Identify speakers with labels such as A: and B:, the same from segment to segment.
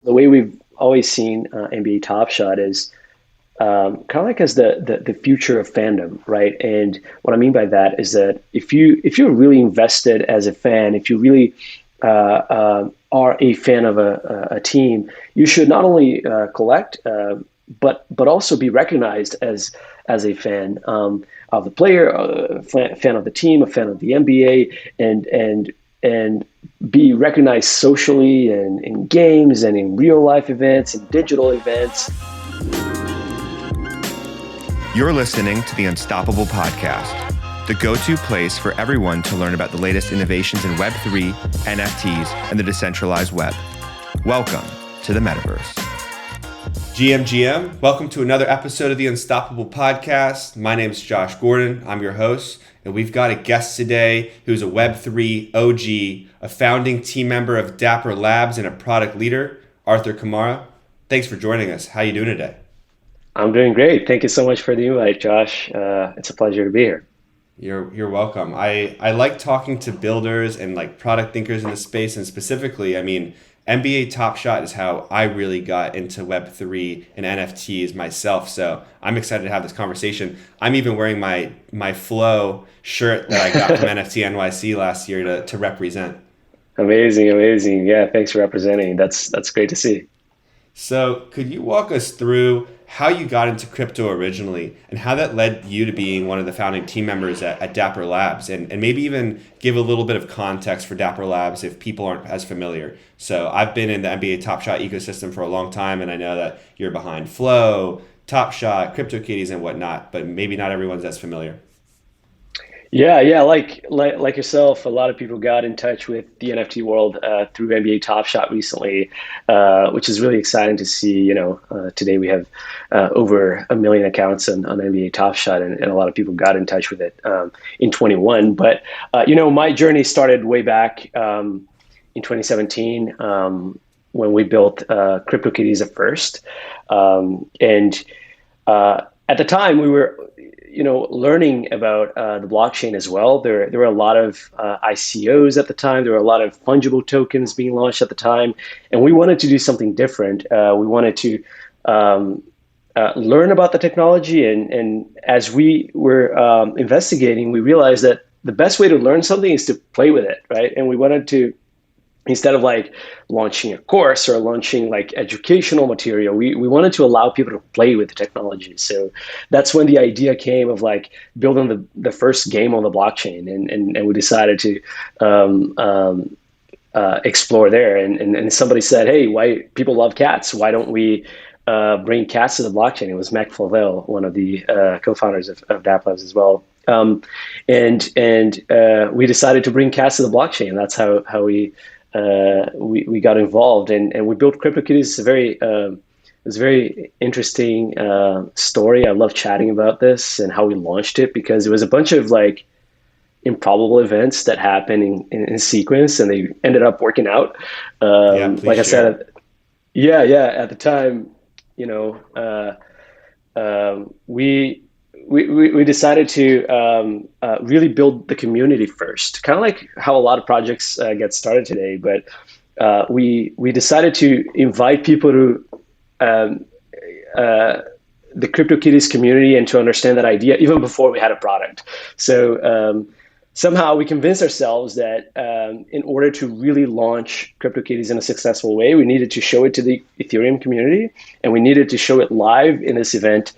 A: The way we've always seen NBA Top Shot is kind of like as the future of fandom, right? And what I mean by that is that if you're really invested as a fan, if you really are a fan of a team, you should not only collect, but also be recognized as a fan of the player, a fan of the team, a fan of the NBA, and be recognized socially and in games and in real life events and digital events.
B: You're listening to the Unstoppable Podcast, the go-to place for everyone to learn about the latest innovations in Web3, NFTs, and the decentralized web. Welcome to the Metaverse.
C: GM, welcome to another episode of the Unstoppable Podcast. My name is Josh Gordon. I'm your host, and we've got a guest today who's a Web3 OG, a founding team member of Dapper Labs, and a product leader, Arthur Camara. Thanks for joining us. How are you doing today?
A: I'm doing great. Thank you so much for the invite, Josh. It's a pleasure to be here.
C: You're welcome. I like talking to builders and like product thinkers in the space, and specifically, NBA Top Shot is how I really got into Web3 and NFTs myself. So I'm excited to have this conversation. I'm even wearing my Flow shirt that I got from NFT NYC last year to represent.
A: Amazing. Yeah, thanks for representing. That's great to see.
C: So could you walk us through how you got into crypto originally and how that led you to being one of the founding team members at Dapper Labs, and maybe even give a little bit of context for Dapper Labs if people aren't as familiar. So I've been in the NBA Top Shot ecosystem for a long time, and I know that you're behind Flow, Top Shot, CryptoKitties, and whatnot, but maybe not everyone's as familiar.
A: Yeah. Like yourself, a lot of people got in touch with the NFT world through NBA Top Shot recently, which is really exciting to see. Today we have over 1 million accounts on NBA Top Shot, and a lot of people got in touch with it in 21. But my journey started way back in 2017 when we built CryptoKitties at first, and at the time we were learning about the blockchain as well. There were a lot of ICOs at the time. There were a lot of fungible tokens being launched at the time, and we wanted to do something different. We wanted to learn about the technology, and as we were investigating, we realized that the best way to learn something is to play with it, right? And we wanted to, instead of like launching a course or launching like educational material, we wanted to allow people to play with the technology. So that's when the idea came of like building the first game on the blockchain, and we decided to explore there. And somebody said, hey, why people love cats? Why don't we bring cats to the blockchain? It was Mac Flavell, one of the co-founders of Dapper Labs as well. And we decided to bring cats to the blockchain. That's how we got involved, and we built CryptoKitties. It's a very interesting story. I love chatting about this and how we launched it, because it was a bunch of like improbable events that happened in sequence, and they ended up working out. Like I said, at the time, we decided to really build the community first, kind of like how a lot of projects get started today. But we decided to invite people to the CryptoKitties community and to understand that idea even before we had a product. So somehow we convinced ourselves that in order to really launch CryptoKitties in a successful way, we needed to show it to the Ethereum community, and we needed to show it live in this event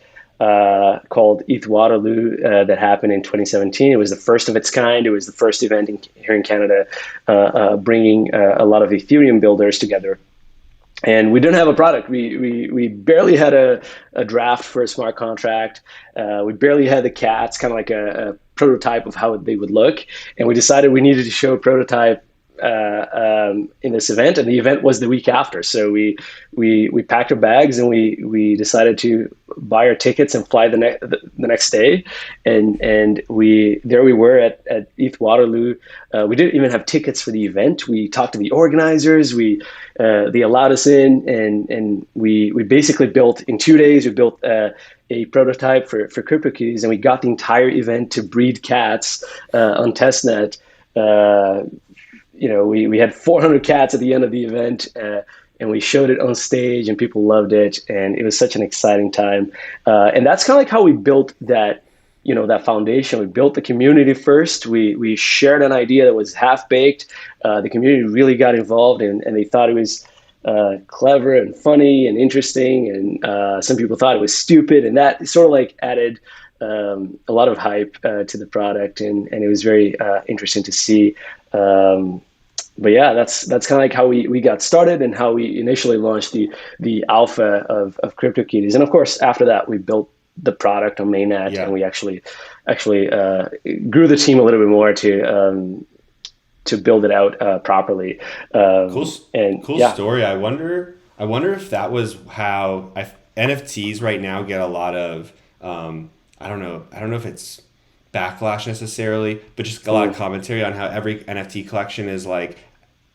A: called ETH Waterloo that happened in 2017. It was the first of its kind. It was the first event here in Canada bringing a lot of Ethereum builders together. And we didn't have a product. We barely had a draft for a smart contract. We barely had the cats, kind of like a prototype of how they would look. And we decided we needed to show a prototype in this event, and the event was the week after. So we packed our bags, and we decided to buy our tickets and fly the next day, and we were at ETH Waterloo. We didn't even have tickets for the event. We talked to the organizers. They allowed us in, and we basically built in 2 days. We built a prototype for CryptoKitties, and we got the entire event to breed cats on testnet. We had 400 cats at the end of the event, and we showed it on stage, and people loved it, and it was such an exciting time. And that's kind of like how we built that, that foundation. We built the community first. We shared an idea that was half baked. The community really got involved, and they thought it was clever and funny and interesting, and some people thought it was stupid, and that sort of like added a lot of hype to the product, and it was very interesting to see. But yeah, that's kind of like how we got started and how we initially launched the alpha of CryptoKitties. And of course, after that, we built the product on mainnet, and we actually grew the team a little bit more to build it out properly.
C: Cool story. I wonder if that was how NFTs right now get a lot of I don't know if it's backlash necessarily, but just a lot of commentary on how every NFT collection is like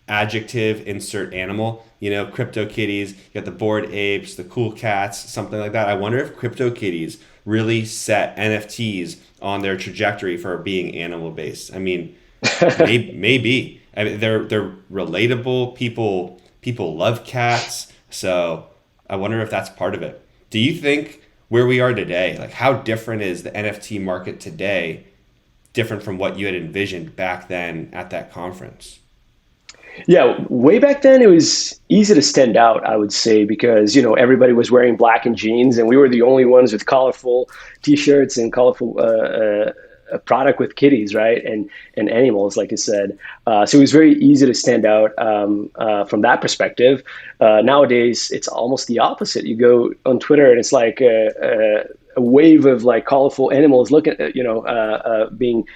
C: adjective insert animal. CryptoKitties, you got the bored apes, the cool cats, something like that. I wonder if CryptoKitties really set NFTs on their trajectory for being animal based. I mean, maybe. I mean, they're relatable. People love cats, so I wonder if that's part of it. Do you think where we are today, like how different is the NFT market today, different from what you had envisioned back then at that conference?
A: Yeah, way back then it was easy to stand out, I would say, because everybody was wearing black and jeans, and we were the only ones with colorful T-shirts and colorful a product with kitties, right, and animals, like you said. So it was very easy to stand out from that perspective. Nowadays, it's almost the opposite. You go on Twitter, and it's like a wave of like colorful animals looking at being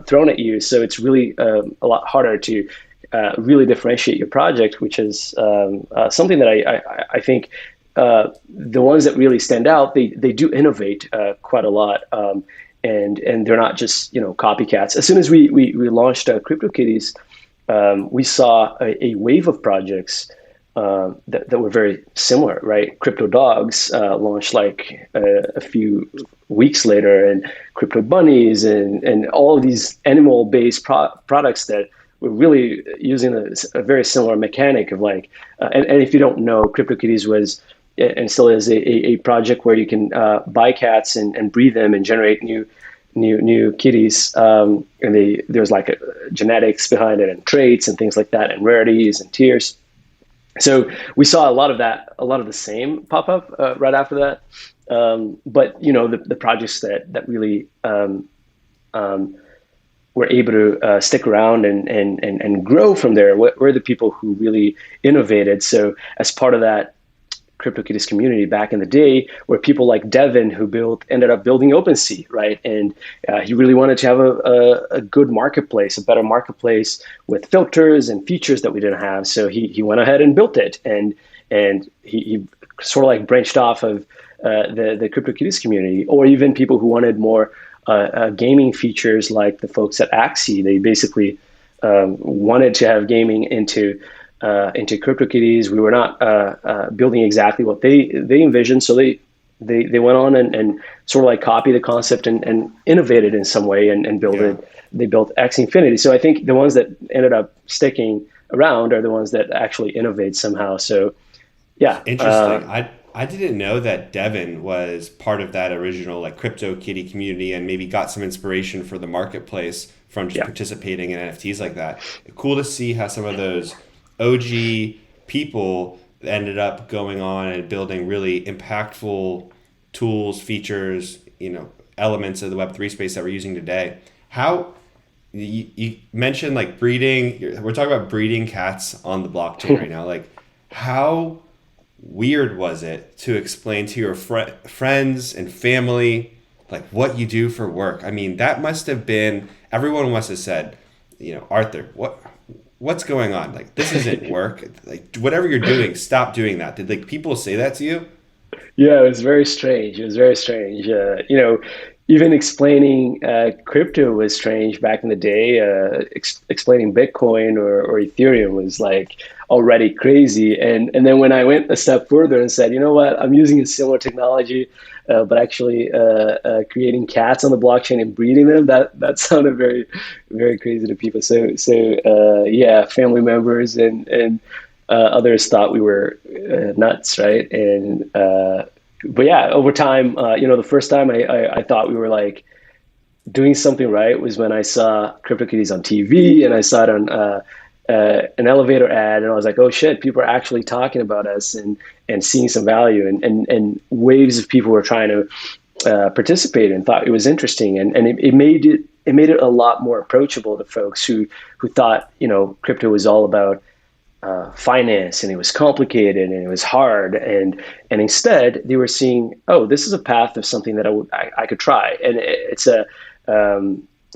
A: thrown at you. So it's really a lot harder to really differentiate your project, which is something that I think the ones that really stand out, they do innovate quite a lot. And they're not just copycats. As soon as we launched CryptoKitties, we saw a wave of projects that were very similar, right? Crypto Dogs launched like a few weeks later, and Crypto Bunnies, and all of these animal-based products that were really using a very similar mechanic of like, and if you don't know, CryptoKitties was and still is a project where you can buy cats and breed them and generate new kitties. And there's like a genetics behind it, and traits and things like that, and rarities and tiers. So we saw a lot of the same pop up right after that. But the projects that really were able to stick around and grow from there were the people who really innovated. So as part of that CryptoKitties community back in the day, were people like Devin, who ended up building OpenSea, right? And he really wanted to have a good marketplace, a better marketplace with filters and features that we didn't have. So he went ahead and built it, and he sort of like branched off of the CryptoKitties community, or even people who wanted more gaming features, like the folks at Axie. They basically wanted to have gaming into CryptoKitties. We were not building exactly what they envisioned, so they went on and sort of like copied the concept and innovated in some way and built it. They built X Infinity. So I think the ones that ended up sticking around are the ones that actually innovate somehow. So yeah,
C: interesting. I didn't know that Devin was part of that original like CryptoKitty community and maybe got some inspiration for the marketplace from just participating in NFTs like that. Cool to see how some of those OG people ended up going on and building really impactful tools, features, elements of the Web3 space that we're using today. How you mentioned like breeding, we're talking about breeding cats on the blockchain right now. Like, how weird was it to explain to your friends and family like what you do for work? I mean, that must have been, everyone must have said, Arthur, what's going on? Like, this isn't work. Like, whatever you're doing, stop doing that. Did like people say that to you?
A: Yeah, it was very strange. Even explaining crypto was strange back in the day. Explaining Bitcoin or Ethereum was like already crazy. And then when I went a step further and said, you know what, I'm using a similar technology, but actually creating cats on the blockchain and breeding them, that sounded very, very crazy to people. So yeah, family members and Others thought we were nuts, right? And but yeah, over time, the first time I thought we were like doing something right was when I saw CryptoKitties on TV, and I saw it on an elevator ad, and I was like, oh shit, people are actually talking about us and seeing some value, and waves of people were trying to participate and thought it was interesting, and it made it a lot more approachable to folks who thought crypto was all about finance, and it was complicated and it was hard, and instead they were seeing, oh, this is a path of something that I could try, and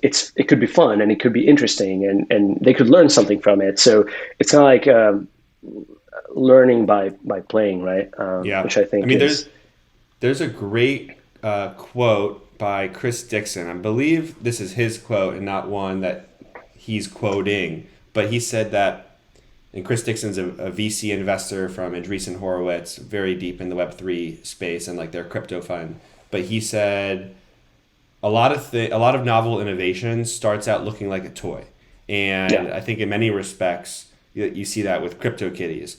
A: it could be fun and it could be interesting, and they could learn something from it. So it's kind of like learning by playing, right?
C: Yeah.
A: Which I think
C: there's a great quote by Chris Dixon. I believe this is his quote and not one that he's quoting, but he said that, and Chris Dixon's a VC investor from Andreessen Horowitz, very deep in the Web3 space and like their crypto fund. But he said a lot of novel innovation starts out looking like a toy, and yeah. I think in many respects you see that with CryptoKitties.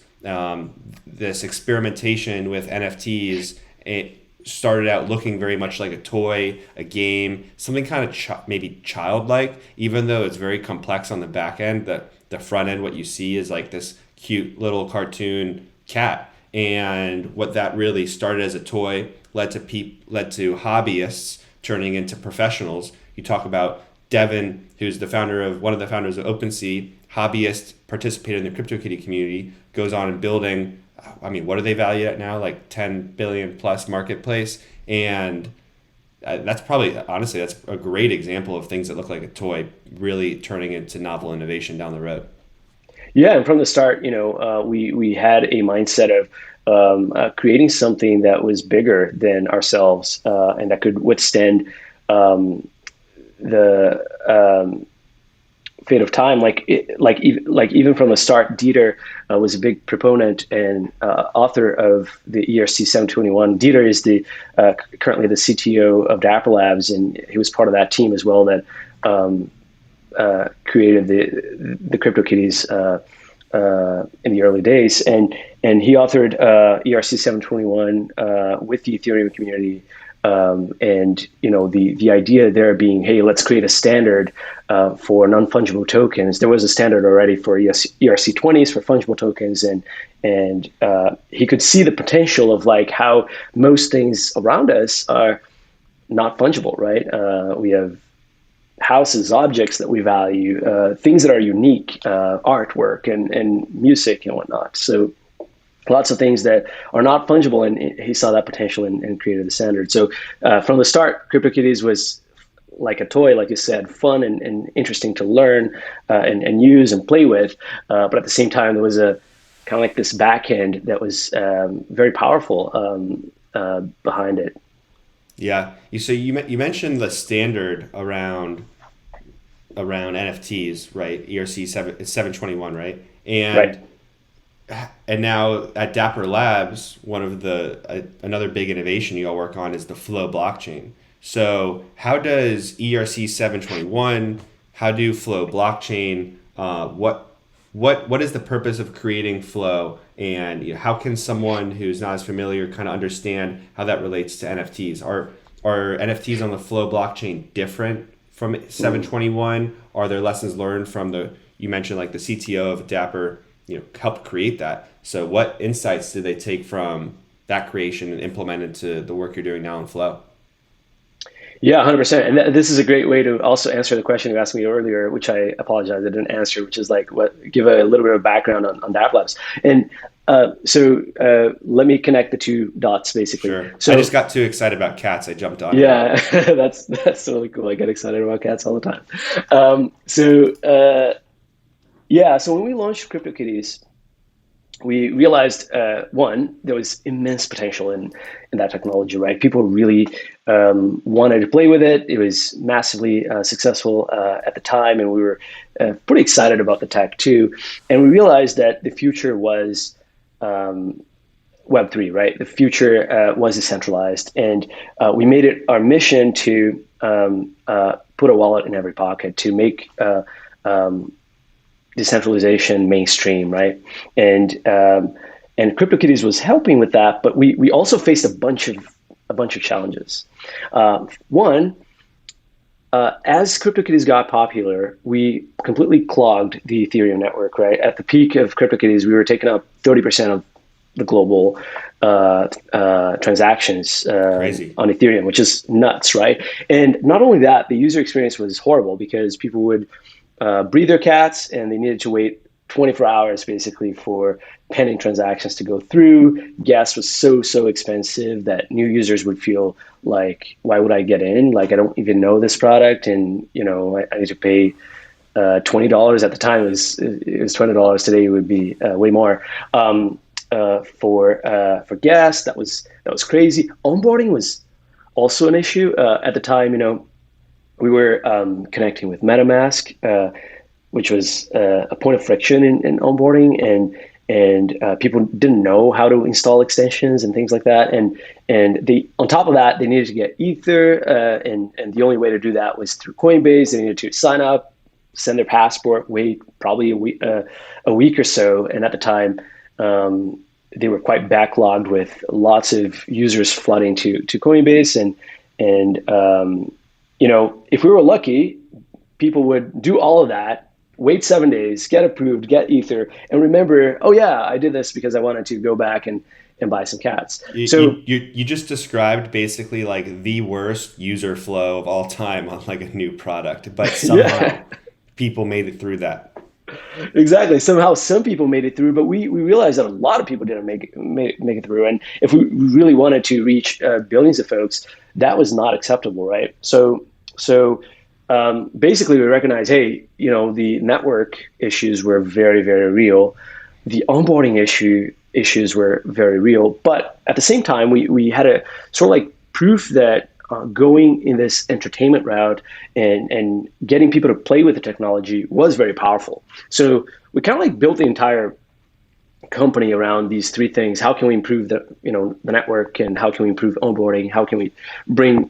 C: This experimentation with NFTs, it started out looking very much like a toy, a game, something kind of maybe childlike, even though it's very complex on the back end. The front end, what you see is like this cute little cartoon cat, and what that really started as a toy led to hobbyists turning into professionals. You talk about Devin, who's one of the founders of OpenSea, hobbyist, participated in the CryptoKitty community, goes on and building, what are they valued at now? Like 10 billion plus marketplace. And that's a great example of things that look like a toy really turning into novel innovation down the road.
A: Yeah, and from the start, we had a mindset of creating something that was bigger than ourselves, and that could withstand the fate of time. Even from the start, Dieter was a big proponent and author of the ERC 721. Dieter is currently the CTO of Dapper Labs, and he was part of that team as well that created the CryptoKitties in the early days, and he authored ERC 721 with the Ethereum community. And the idea there being, hey, let's create a standard for non-fungible tokens. There was a standard already for ERC20s for fungible tokens, and he could see the potential of like how most things around us are not fungible, right? We have houses, objects that we value, things that are unique, artwork and music and whatnot. So lots of things that are not fungible, and he saw that potential and created the standard. So from the start, CryptoKitties was like a toy, like you said, fun and interesting to learn and use and play with. But at the same time, there was a kind of like this back end that was very powerful behind it.
C: Yeah. So you mentioned the standard around NFTs, right? ERC 721, right? And
A: right.
C: And now at Dapper Labs, one of another big innovation you all work on is the Flow blockchain. So how does ERC 721? How do Flow blockchain? What is the purpose of creating Flow? And how can someone who's not as familiar kind of understand how that relates to NFTs? Are NFTs on the Flow blockchain different from 721? Are there lessons learned from you mentioned like the CTO of Dapper, helped create that? So what insights did they take from that creation and implement into the work you're doing now in Flow?
A: Yeah, 100%. And this is a great way to also answer the question you asked me earlier, which I apologize I didn't answer, which is like give a little bit of background on Dapper Labs. And so let me connect the two dots basically.
C: Sure.
A: So
C: I just got too excited about cats. I jumped on.
A: Yeah, that's really cool. I get excited about cats all the time. So when we launched CryptoKitties, we realized, one, there was immense potential in that technology, right? People really wanted to play with it. It was massively successful at the time, and we were pretty excited about the tech too. And we realized that the future was Web3, right? The future was decentralized, and we made it our mission to put a wallet in every pocket, to make decentralization mainstream, right? And CryptoKitties was helping with that, but we also faced a bunch of challenges. One, as CryptoKitties got popular, we completely clogged the Ethereum network, right? At the peak of CryptoKitties, we were taking up 30% of the global transactions on Ethereum, which is nuts, right? And not only that, the user experience was horrible because people would breed their cats and they needed to wait 24 hours basically for pending transactions to go through. Gas was so expensive that new users would feel like, why would I get in? Like, I don't even know this product, and I need to pay $20 at the time. It was $20. Today it would be way more for gas. That was crazy. Onboarding was also an issue at the time. We were connecting with MetaMask, which was a point of friction in onboarding, and people didn't know how to install extensions and things like that. And they, on top of that, they needed to get Ether, and the only way to do that was through Coinbase. They needed to sign up, send their passport, wait probably a week or so. And at the time, they were quite backlogged with lots of users flooding to Coinbase, and if we were lucky, people would do all of that, wait 7 days, get approved, get Ether, and remember, oh yeah, I did this because I wanted to go back and buy some cats.
C: You just described basically like the worst user flow of all time on like a new product, but somehow people made it through that.
A: Exactly. Somehow some people made it through, but we realized that a lot of people didn't make it through. And if we really wanted to reach billions of folks, that was not acceptable, right? So basically we recognized, hey, the network issues were very, very real. The onboarding issues were very real. But at the same time, we had a sort of like proof that going in this entertainment route and getting people to play with the technology was very powerful. So we kind of like built the entire company around these three things. How can we improve the network, and how can we improve onboarding? How can we bring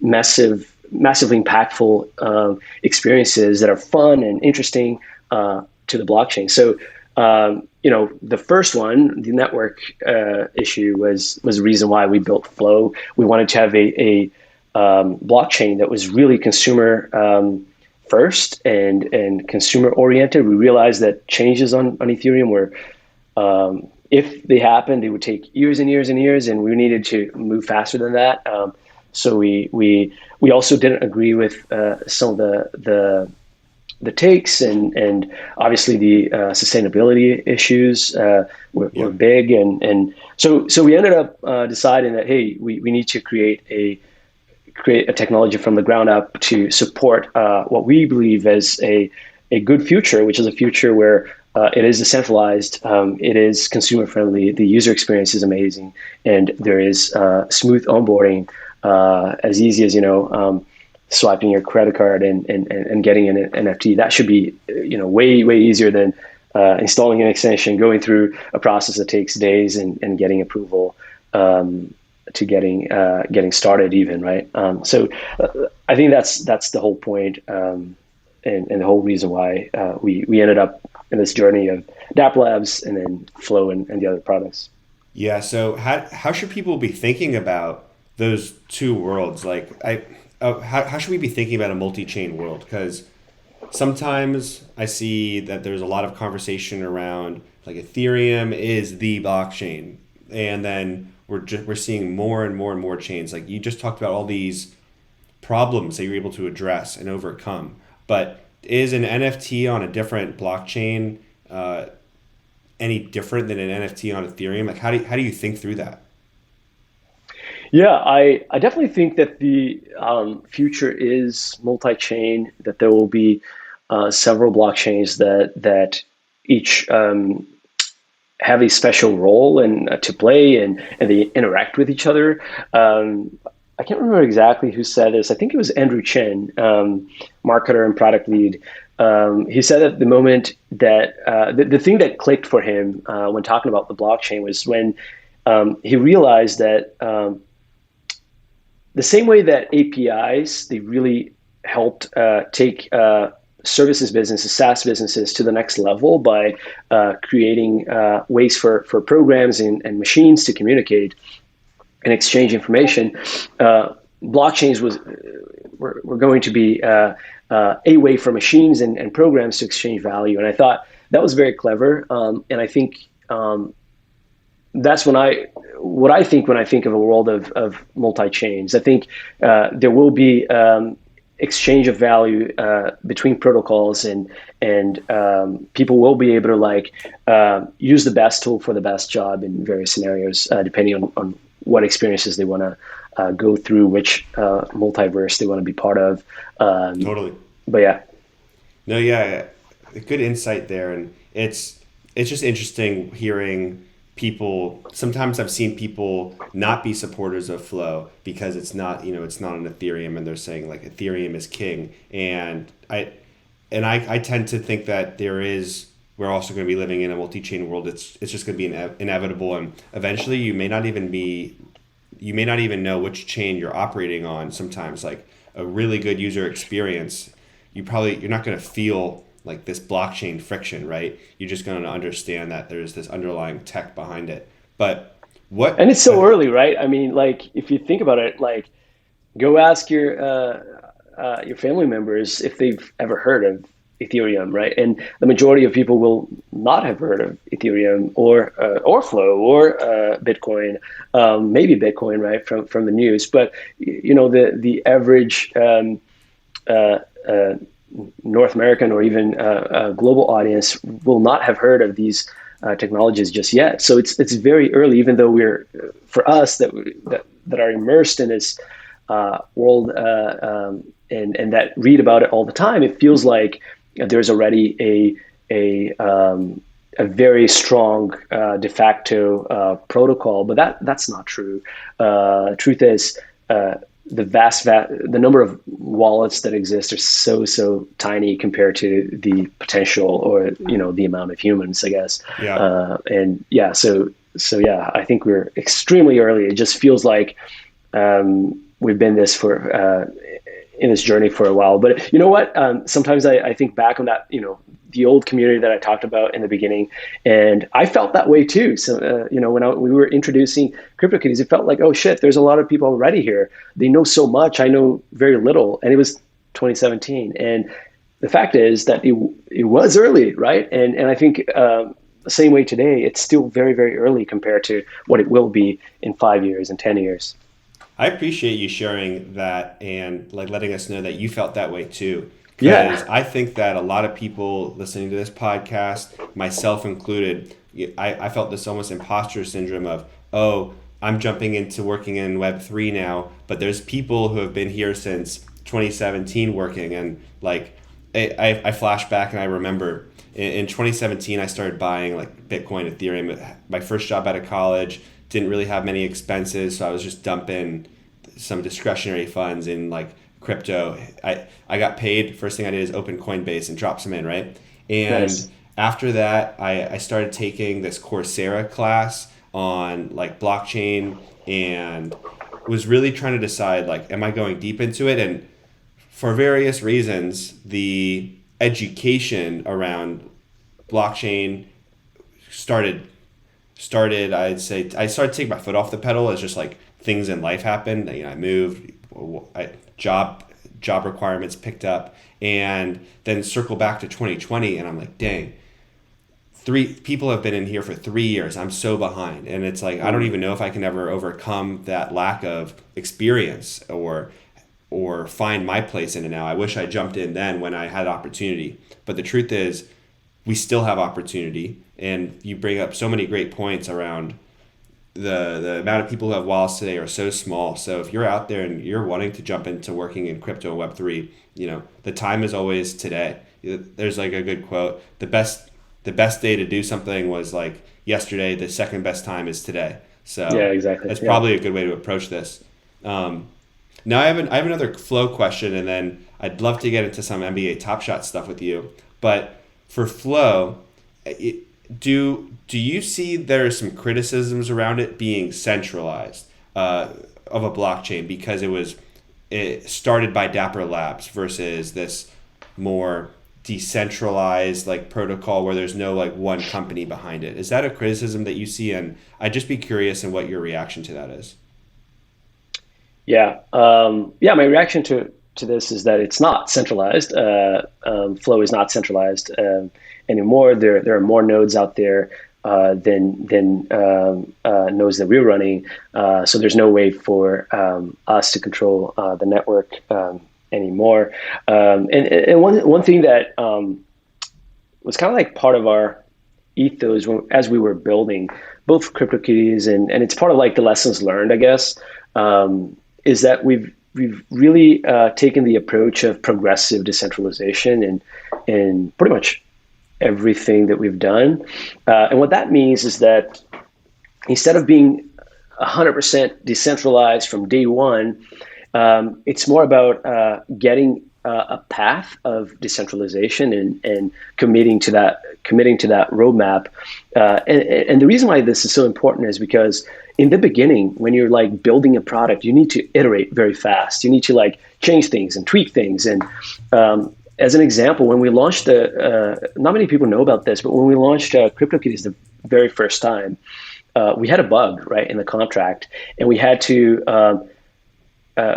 A: massively impactful experiences that are fun and interesting to the blockchain? So the first one, the network issue, was the reason why we built Flow. We wanted to have a blockchain that was really consumer first and consumer oriented. We realized that changes on Ethereum were, if they happened, they would take years and years and years, and we needed to move faster than that. So we also didn't agree with some of the takes, and obviously the sustainability issues were big, and so we ended up deciding that, hey, we need to create a technology from the ground up to support what we believe as a good future, which is a future where it is decentralized, it is consumer friendly, the user experience is amazing, and there is smooth onboarding, as easy as swiping your credit card and getting an NFT. That should be way easier than installing an extension, going through a process that takes days, and getting approval to getting started even, right? So I think that's the whole point, and the whole reason why we ended up in this journey of Dapper Labs and then Flow and the other products.
C: Yeah. So how should people be thinking about those two worlds? Like how should we be thinking about a multi-chain world? Because sometimes I see that there's a lot of conversation around like Ethereum is the blockchain, and then we're seeing more and more and more chains. Like you just talked about all these problems that you're able to address and overcome. But is an NFT on a different blockchain any different than an NFT on Ethereum? Like how do you think through that?
A: Yeah, I definitely think that the future is multi-chain, that there will be several blockchains that each have a special role and to play, and they interact with each other. I can't remember exactly who said this. I think it was Andrew Chen, marketer and product lead. He said at the moment that the thing that clicked for him when talking about the blockchain was when he realized that the same way that APIs, they really helped take services businesses, SaaS businesses, to the next level by creating ways for programs and machines to communicate and exchange information. Blockchains were going to be a way for machines and programs to exchange value, and I thought that was very clever. And I think that's what I think when I think of a world of multi-chains. I think there will be exchange of value between protocols, and people will be able to use the best tool for the best job in various scenarios, depending on what experiences they want to go through, which multiverse they want to be part of.
C: Totally.
A: But yeah.
C: No, yeah, good insight there, and it's just interesting hearing people. Sometimes I've seen people not be supporters of Flow because it's not it's not an Ethereum, and they're saying like Ethereum is king, and I tend to think that we're also going to be living in a multi-chain world. It's just going to be inevitable, and eventually you may not even know which chain you're operating on. Sometimes like a really good user experience, you're not going to feel like this blockchain friction, right? You're just going to understand that there's this underlying tech behind it. But
A: and it's so early, right? I mean, like if you think about it, like go ask your family members if they've ever heard of Ethereum, right? And the majority of people will not have heard of Ethereum or Flow or Bitcoin, maybe Bitcoin, right, from the news. But the average North American or even global audience will not have heard of these technologies just yet. So it's very early, even though for us that are immersed in this world and that read about it all the time, it feels like there's already a very strong de facto protocol, but that's not true. Truth is, the number of wallets that exist are so tiny compared to the potential or the amount of humans, I guess.
C: Yeah.
A: So yeah, I think we're extremely early. It just feels like we've been in this journey for a while. But you know what? Sometimes I think back on that, the old community that I talked about in the beginning, and I felt that way too. So, when we were introducing CryptoKitties, it felt like, oh shit, there's a lot of people already here. They know so much. I know very little. And it was 2017. And the fact is that it was early, right? And I think the same way today, it's still very, very early compared to what it will be in 5 years and 10 years.
C: I appreciate you sharing that and like letting us know that you felt that way too.
A: Yeah.
C: Because I think that a lot of people listening to this podcast, myself included, I felt this almost imposter syndrome of, oh, I'm jumping into working in Web3 now, but there's people who have been here since 2017 working, and like I flash back and I remember in 2017 I started buying like Bitcoin, Ethereum. My first job out of college, didn't really have many expenses, so I was just dumping some discretionary funds in like crypto. I got paid. First thing I did is open Coinbase and drop some in, right? And
A: Nice.
C: after that, I started taking this Coursera class on like blockchain and was really trying to decide like, am I going deep into it? And for various reasons, the education around blockchain started, I'd say, I started taking my foot off the pedal as just like things in life happened. I moved, job requirements picked up, and then circle back to 2020, and I'm like, dang, 3 people have been in here for 3 years. I'm so behind, and it's like I don't even know if I can ever overcome that lack of experience or find my place in it now. I wish I jumped in then when I had opportunity, but the truth is, we still have opportunity. And you bring up so many great points around the amount of people who have wallets today are so small. So if you're out there and you're wanting to jump into working in crypto and Web3, the time is always today. There's like a good quote: the best day to do something was like yesterday. The second best time is today. So
A: Yeah, exactly.
C: That's probably a good way to approach this. Now I have another flow question, and then I'd love to get into some NBA Top Shot stuff with you. But for flow, do you see there are some criticisms around it being centralized of a blockchain because it started by Dapper Labs versus this more decentralized like protocol where there's no like one company behind it. Is that a criticism that you see? And I'd just be curious in what your reaction to that is.
A: Yeah. Yeah. My reaction to this is that it's not centralized. Flow is not centralized anymore. There are more nodes out there than nodes that we're running. So there's no way for us to control the network anymore. And one thing that was kind of like part of our ethos as we were building both CryptoKitties and it's part of like the lessons learned, I guess, is that we've really taken the approach of progressive decentralization in pretty much everything that we've done. And what that means is that instead of being 100% decentralized from day one, it's more about getting a path of decentralization and committing to that roadmap. And the reason why this is so important is because in the beginning, when you're like building a product, you need to iterate very fast. You need to like change things and tweak things. And as an example, when we launched not many people know about this, but when we launched CryptoKitties the very first time, we had a bug right in the contract, and we had to.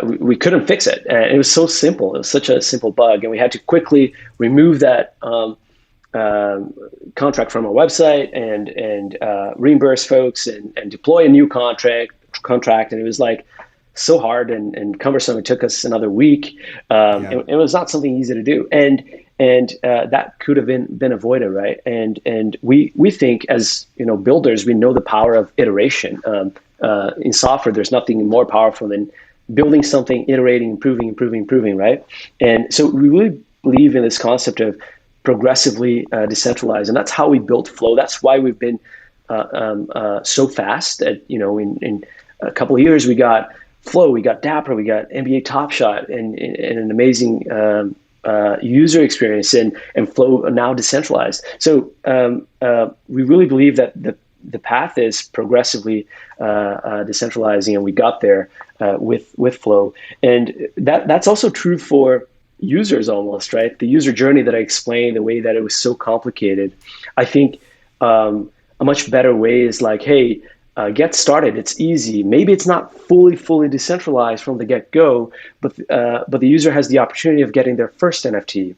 A: We couldn't fix it. And it was so simple. It was such a simple bug. And we had to quickly remove that contract from our website and reimburse folks and deploy a new contract. And it was like so hard and cumbersome. It took us another week. It was not something easy to do. And that could have been avoided, right? And we think as builders, we know the power of iteration. In software, there's nothing more powerful than building something, iterating, improving, right? And so we really believe in this concept of progressively decentralized, and that's how we built Flow. That's why we've been so fast. That in a couple of years, we got Flow, we got Dapper, we got NBA Top Shot, and an amazing user experience, and Flow now decentralized. So we really believe that the path is progressively decentralizing, and we got there with Flow. And that's also true for users almost, right? The user journey that I explained, the way that it was so complicated. I think a much better way is like, hey, get started. It's easy. Maybe it's not fully decentralized from the get-go, but the user has the opportunity of getting their first NFT.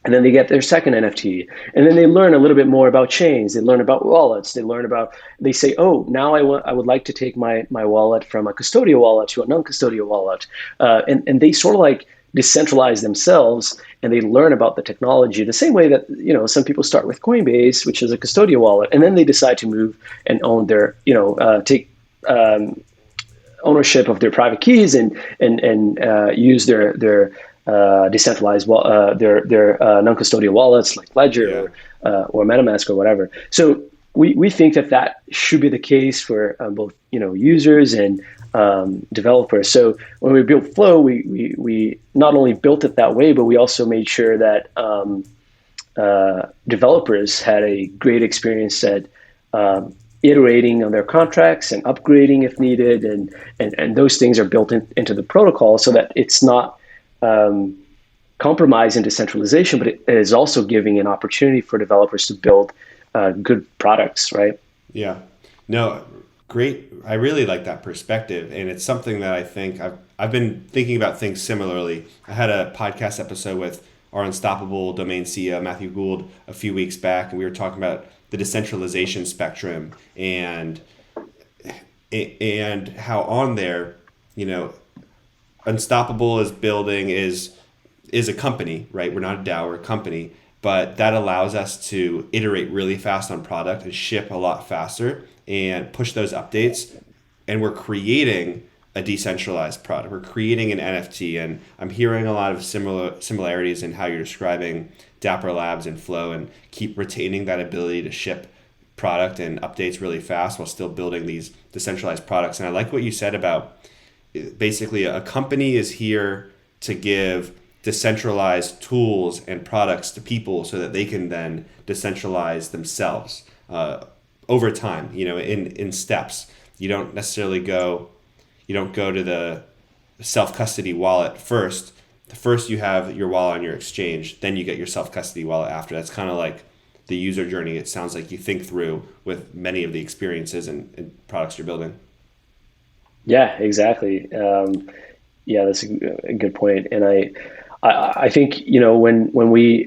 A: And then they get their second NFT. And then they learn a little bit more about chains. They learn about wallets. They say, oh, now I would like to take my wallet from a custodial wallet to a non-custodial wallet. And they sort of like decentralize themselves, and they learn about the technology the same way that, some people start with Coinbase, which is a custodial wallet. And then they decide to move and own their, take ownership of their private keys and use their decentralized their non-custodial wallets like Ledger or MetaMask or whatever. So we think that should be the case for both users and developers. So when we built Flow, we not only built it that way, but we also made sure that developers had a great experience at iterating on their contracts and upgrading if needed, and those things are built into the protocol so that it's not compromise in decentralization, but it is also giving an opportunity for developers to build good products, right?
C: Yeah. No, great. I really like that perspective, and it's something that I think I've been thinking about things similarly. I had a podcast episode with our Unstoppable domain CEO, Matthew Gould, a few weeks back, and we were talking about the decentralization spectrum and how on there, Unstoppable is a company, right? We're not a DAO, we're a company, but that allows us to iterate really fast on product and ship a lot faster and push those updates. And we're creating a decentralized product. We're creating an NFT, and I'm hearing a lot of similarities in how you're describing Dapper Labs and Flow, and keep retaining that ability to ship product and updates really fast while still building these decentralized products. And I like what you said about basically a company is here to give decentralized tools and products to people so that they can then decentralize themselves over time, in steps. You don't necessarily go to the self-custody wallet first. first you have your wallet on your exchange, then you get your self-custody wallet after. That's kind of like the user journey. It sounds like you think through with many of the experiences and products you're building.
A: Yeah, exactly. Yeah, that's a good point. And I think, when we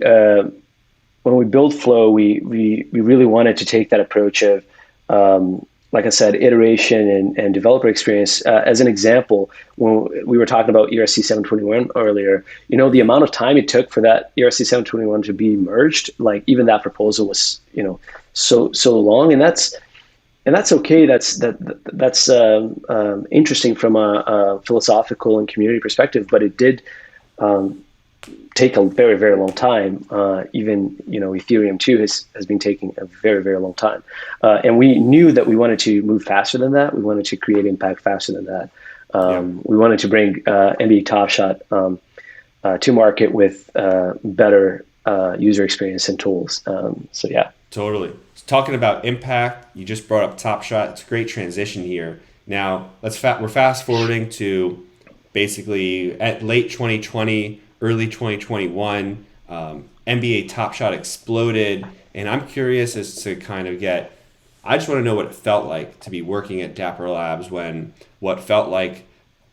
A: built Flow, we really wanted to take that approach of, like I said, iteration and developer experience. As an example, when we were talking about ERC 721 earlier, the amount of time it took for that ERC 721 to be merged, like even that proposal was, so long, and that's okay. That's interesting from a philosophical and community perspective, but it did take a very, very long time. Even Ethereum too has been taking a very, very long time, and we knew that we wanted to move faster than that. We wanted to create impact faster than that. We wanted to bring NBA Top Shot to market with better user experience and tools. So yeah,
C: totally. Talking about impact, you just brought up Top Shot. It's a great transition here. Now we're fast forwarding to basically at late 2020. Early 2021, NBA Top Shot exploded, and I'm curious as to I just want to know what it felt like to be working at Dapper Labs when what felt like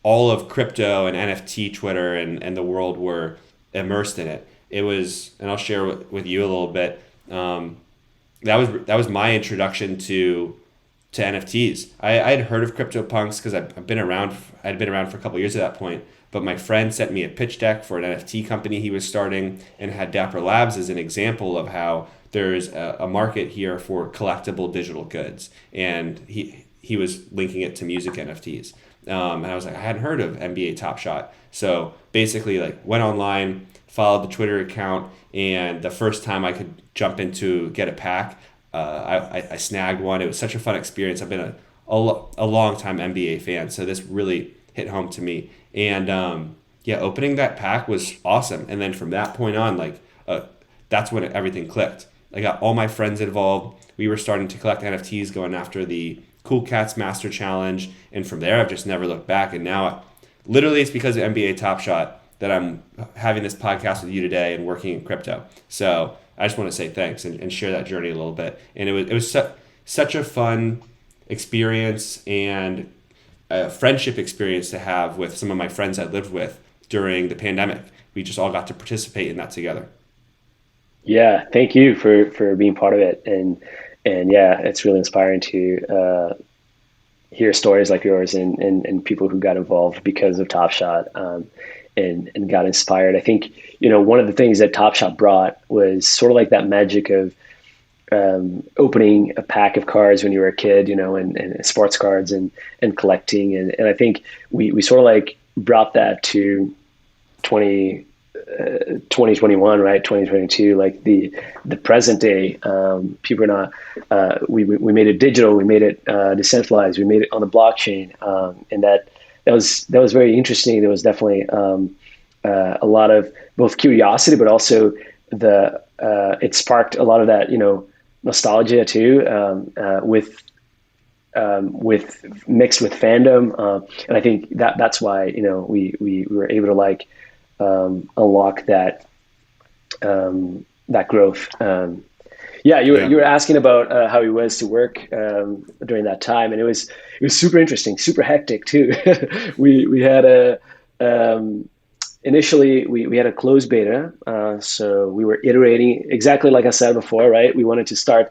C: all of crypto and NFT Twitter and the world were immersed in it. It was, and I'll share with you a little bit. That was my introduction to NFTs. I'd heard of CryptoPunks because I'd been around for a couple of years at that point. But my friend sent me a pitch deck for an NFT company he was starting and had Dapper Labs as an example of how there's a market here for collectible digital goods. And he was linking it to music NFTs. And I was like, I hadn't heard of NBA Top Shot. So basically went online, followed the Twitter account, and the first time I could jump into get a pack, I snagged one. It was such a fun experience. I've been a long time NBA fan, so this really hit home to me. And opening that pack was awesome. And then from that point on, that's when everything clicked. I got all my friends involved. We were starting to collect NFTs, going after the Cool Cats Master Challenge. And from there, I've just never looked back. And now, literally, it's because of NBA Top Shot that I'm having this podcast with you today and working in crypto. So I just want to say thanks and share that journey a little bit. And it was such a fun experience and a friendship experience to have with some of my friends I lived with during the pandemic. We just all got to participate in that together.
A: Yeah, thank you for being part of it. And yeah, it's really inspiring to hear stories like yours and people who got involved because of Top Shot and got inspired. I think, one of the things that Top Shot brought was sort of like that magic of opening a pack of cards when you were a kid, and sports cards and collecting. And I think we sort of like brought that to 2021, right? 2022, like the present day. People are not, we made it digital, we made it decentralized, we made it on the blockchain. And that was very interesting. There was definitely a lot of both curiosity, but also it sparked a lot of that, nostalgia too, with mixed with fandom, and I think that's why we were able to unlock that growth. You were asking about how it was to work during that time, and it was super interesting, super hectic too. we had initially we had a closed beta, so we were iterating exactly like I said before, right? We wanted to start.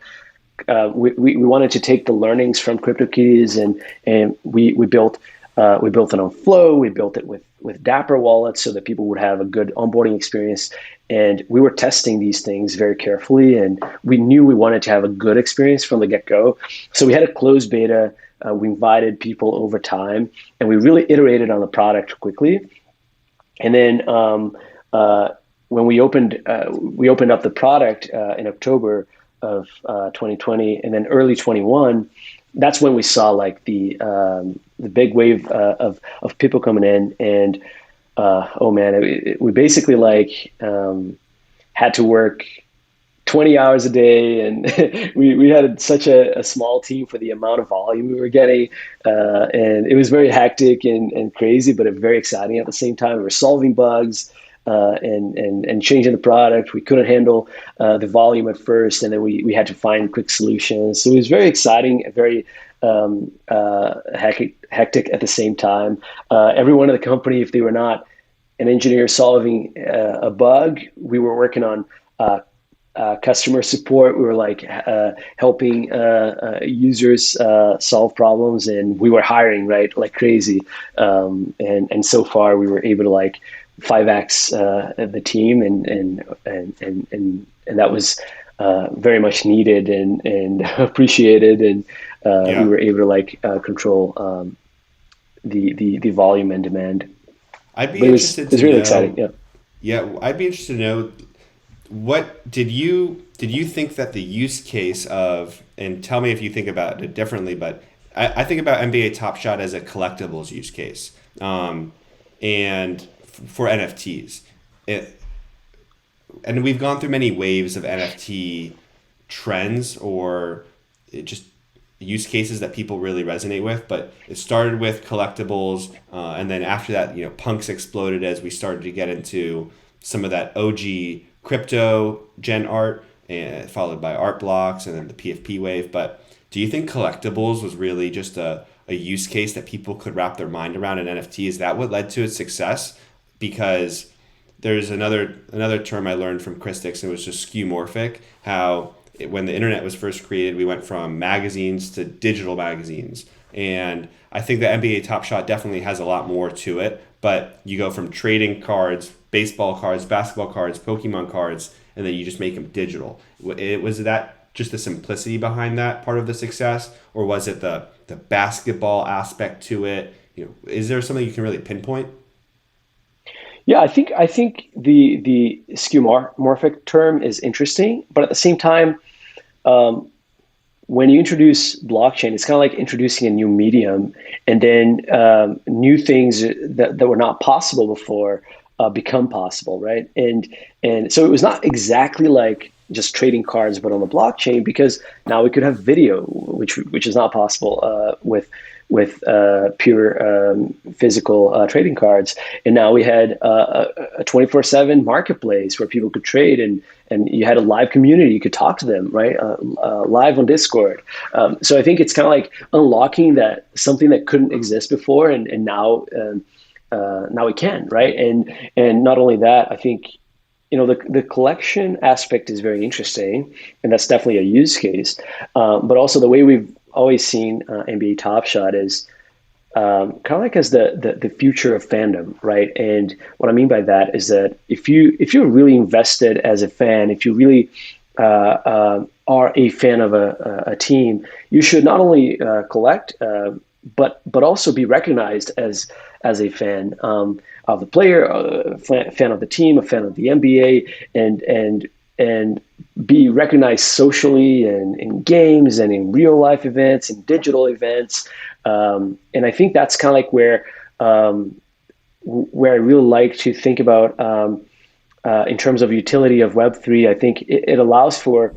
A: We wanted to take the learnings from CryptoKitties and we built it on Flow. We built it with Dapper wallets so that people would have a good onboarding experience. And we were testing these things very carefully, and we knew we wanted to have a good experience from the get-go. So we had a closed beta. We invited people over time, and we really iterated on the product quickly. And then when we opened up the product in October of 2020, and then early 21, that's when we saw like the big wave of people coming in, and we basically had to work 20 hours a day, and we had such a small team for the amount of volume we were getting, and it was very hectic and crazy, but very exciting at the same time. We were solving bugs, and changing the product. We couldn't handle the volume at first, and then we had to find quick solutions. So it was very exciting, very hectic at the same time. Everyone in the company, if they were not an engineer solving a bug, we were working on customer support. We were like helping users solve problems, and we were hiring right like crazy. And so far, we were able to like 5x the team, and that was very much needed and appreciated, and we were able to like control the volume and demand.
C: I'd be
A: But
C: interested
A: it was
C: to
A: really
C: know.
A: exciting. Yeah.
C: Yeah, I'd be interested to know what did you think that the use case of, and tell me if you think about it differently, but I think about NBA Top Shot as a collectibles use case, and for NFTs. And we've gone through many waves of NFT trends or just use cases that people really resonate with. But it started with collectibles, and then after that, punks exploded as we started to get into some of that OG crypto gen art, and followed by art blocks, and then the PFP wave. But do you think collectibles was really just a use case that people could wrap their mind around in NFT? Is that what led to its success? Because there's another term I learned from Christix, and it was just skeuomorphic, how when the internet was first created, we went from magazines to digital magazines. And I think that NBA Top Shot definitely has a lot more to it, but you go from trading cards, baseball cards, basketball cards, Pokemon cards, and then you just make them digital. Was that just the simplicity behind that part of the success, or was it the basketball aspect to it? Is there something you can really pinpoint?
A: Yeah, I think the skeuomorphic term is interesting, but at the same time, when you introduce blockchain, it's kind of like introducing a new medium, and then new things that were not possible before become possible, right? And so it was not exactly like just trading cards, but on the blockchain, because now we could have video, which is not possible with pure physical trading cards. And now we had a 24/7 marketplace where people could trade, and you had a live community. You could talk to them, right? Live on Discord. So I think it's kind of like unlocking that something that couldn't exist before, and now now we can, right? And not only that, I think the collection aspect is very interesting, and that's definitely a use case. But also the way we've always seen NBA Top Shot is kind of like as the future of fandom, right? And what I mean by that is that if you're really invested as a fan, if you really are a fan of a team, you should not only collect, but also be recognized as a fan of the player, a fan of the team, a fan of the NBA, and be recognized socially and in games and in real life events and digital events. And I think that's kind of like where I really like to think about in terms of utility of Web3. I think it allows for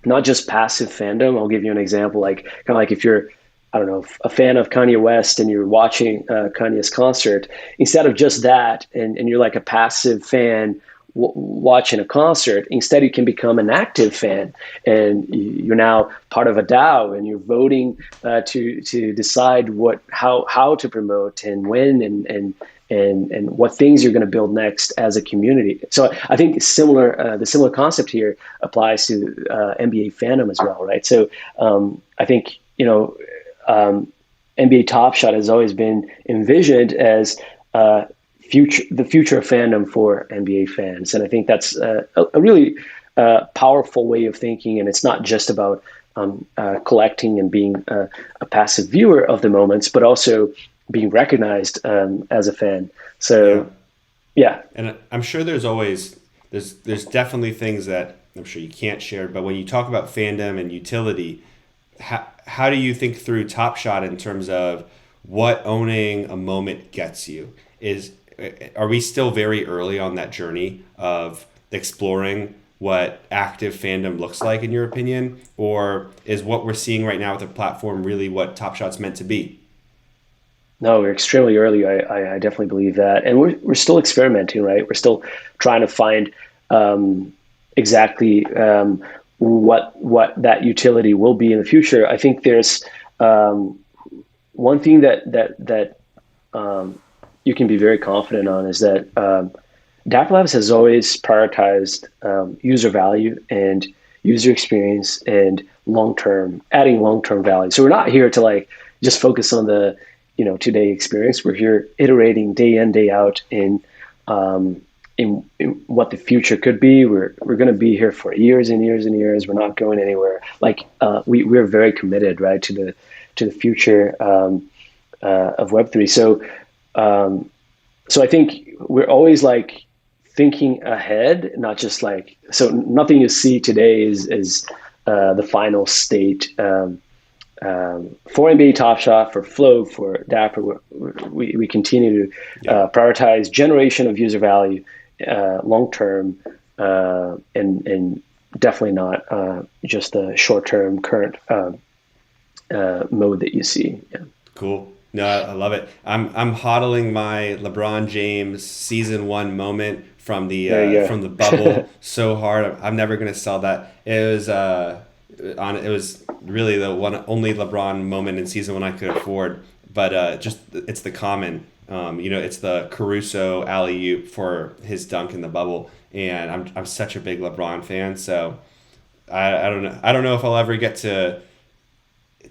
A: not just passive fandom. I'll give you an example, like kind of like if you're, I don't know, a fan of Kanye West and you're watching Kanye's concert, instead of just that, and you're like a passive fan watching a concert, instead you can become an active fan, and you're now part of a DAO, and you're voting to decide how to promote and when and what things you're going to build next as a community. So I think the similar concept here applies to NBA fandom as well, right? So I think NBA Top Shot has always been envisioned as the future of fandom for NBA fans, and I think that's a really powerful way of thinking. And it's not just about collecting and being a passive viewer of the moments, but also being recognized as a fan. So, yeah.
C: And I'm sure there's definitely things that I'm sure you can't share, but when you talk about fandom and utility, how do you think through Top Shot in terms of what owning a moment gets you? Are we still very early on that journey of exploring what active fandom looks like, in your opinion? Or is what we're seeing right now with the platform really what Top Shot's meant to be?
A: No, we're extremely early. I definitely believe that, and we're still experimenting, right? We're still trying to find exactly what that utility will be in the future. I think there's one thing that you can be very confident on is that Dapper Labs has always prioritized user value and user experience and adding long term value. So we're not here to like just focus on the today experience. We're here iterating day in day out in what the future could be. We're going to be here for years and years and years. We're not going anywhere. Like we're very committed, right, to the future of Web3. So I think we're always like thinking ahead, not just like, so nothing you see today is the final state. For NBA Top Shot, for Flow, for Dapper, we continue to prioritize generation of user value long term, and definitely not just the short term current mode that you see. Yeah.
C: Cool. No, I love it. I'm hodling my LeBron James season 1 moment from the bubble so hard. I'm never gonna sell that. It was really the only LeBron moment in season 1 I could afford. But just it's the common. It's the Caruso alley-oop for his dunk in the bubble, and I'm such a big LeBron fan. So I don't know if I'll ever get